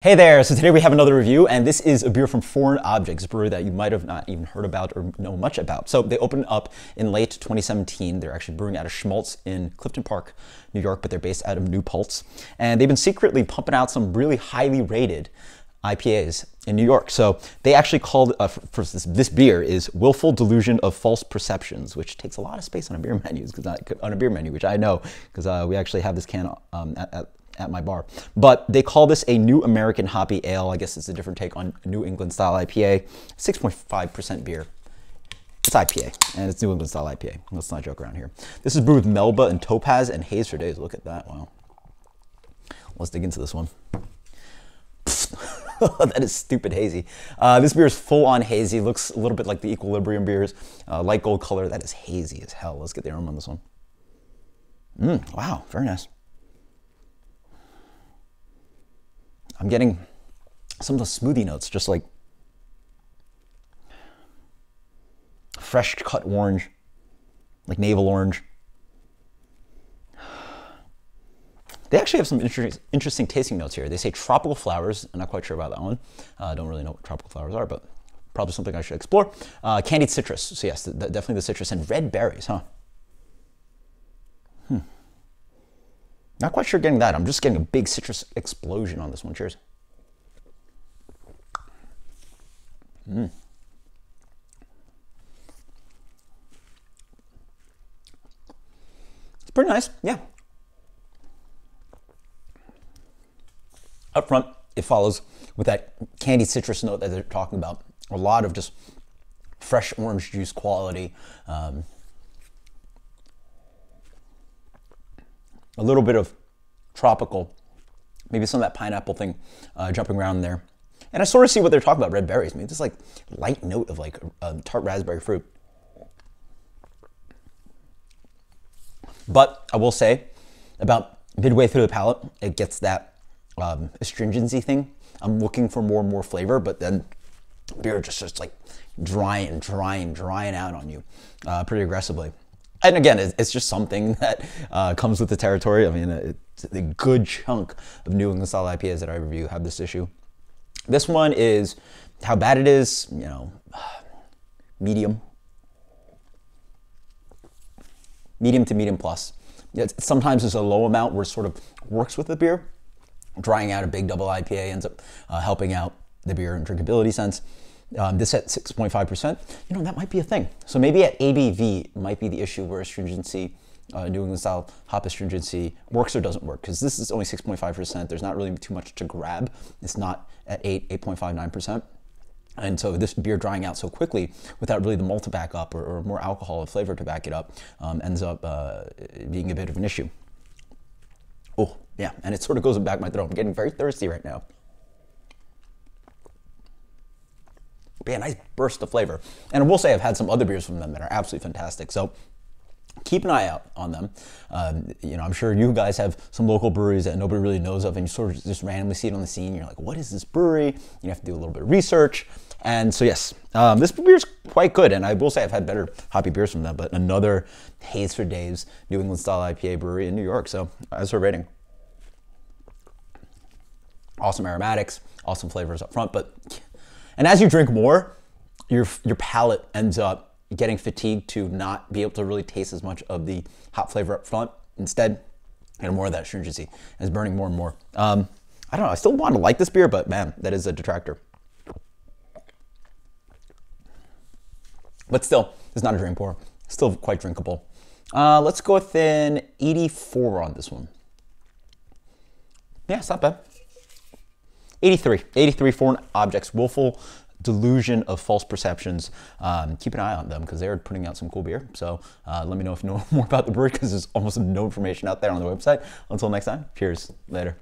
Hey there, so today we have another review, and this is a beer from Foreign Objects, a brewery that you might have not even heard about or know much about. So they opened up in late 2017. They're actually brewing out of Schmaltz in Clifton Park, New York, but they're based out of New Paltz. And they've been secretly pumping out some really highly rated IPAs in New York. So they actually called, this beer is Willful Delusion of False Perceptions, which takes a lot of space on a beer menu, which I know, because we actually have this can at my bar. But they call this a New American Hoppy Ale. I guess it's a different take on New England style IPA. 6.5% beer. It's IPA, and it's New England style IPA. Let's not joke around here. This is brewed with Melba and Topaz and Haze for days. Look at that, wow. Let's dig into this one. That is stupid hazy. This beer is full on hazy. Looks a little bit like the Equilibrium beers. Light gold color, that is hazy as hell. Let's get the aroma on this one. Wow, very nice. I'm getting some of the smoothie notes, just like fresh cut orange, like navel orange. They actually have some interesting tasting notes here. They say tropical flowers. I'm not quite sure about that one. I don't really know what tropical flowers are, but probably something I should explore. Candied citrus. So yes, definitely the citrus, and red berries, huh? Not quite sure getting that. I'm just getting a big citrus explosion on this one. Cheers. It's pretty nice, yeah. Up front, it follows with that candy citrus note that they're talking about. A lot of just fresh orange juice quality. A little bit of tropical, maybe some of that pineapple thing jumping around there. And I sort of see what they're talking about, red berries. Maybe this like light note of like tart raspberry fruit. But I will say, about midway through the palate, it gets that astringency thing. I'm looking for more and more flavor, but then beer just like drying out on you pretty aggressively. And again, it's just something that comes with the territory. I mean, it's a good chunk of New England style IPAs that I review have this issue. This one is, how bad it is, you know, medium to medium plus. Sometimes there's a low amount where it sort of works with the beer. Drying out a big double IPA ends up helping out the beer in drinkability sense. This at 6.5%, you know, that might be a thing. So maybe at ABV might be the issue where astringency, New England style hop astringency works or doesn't work, because this is only 6.5%. There's not really too much to grab. It's not at 8.59%. And so this beer drying out so quickly without really the malt to back up or more alcohol or flavor to back it up ends up being a bit of an issue. Oh, yeah, and it sort of goes back my throat. I'm getting very thirsty right now. But yeah, nice burst of flavor. And I will say I've had some other beers from them that are absolutely fantastic. So keep an eye out on them. You know, I'm sure you guys have some local breweries that nobody really knows of, and you sort of just randomly see it on the scene. You're like, what is this brewery? You have to do a little bit of research. And so yes, this beer is quite good. And I will say I've had better hoppy beers from them, but another Haze for Days New England style IPA brewery in New York. So as for rating, awesome aromatics, awesome flavors up front, and as you drink more, your palate ends up getting fatigued to not be able to really taste as much of the hop flavor up front. Instead, you know, more of that astringency, and it's burning more and more. I don't know, I still want to like this beer, but man, that is a detractor. But still, it's not a drink pour. Still quite drinkable. Let's go with an 84 on this one. Yeah, it's not bad. 83 Foreign Objects, Willful Delusion of False Perceptions. Keep an eye on them because they're putting out some cool beer. So let me know if you know more about the brewery, because there's almost no information out there on the website. Until next time, cheers, later.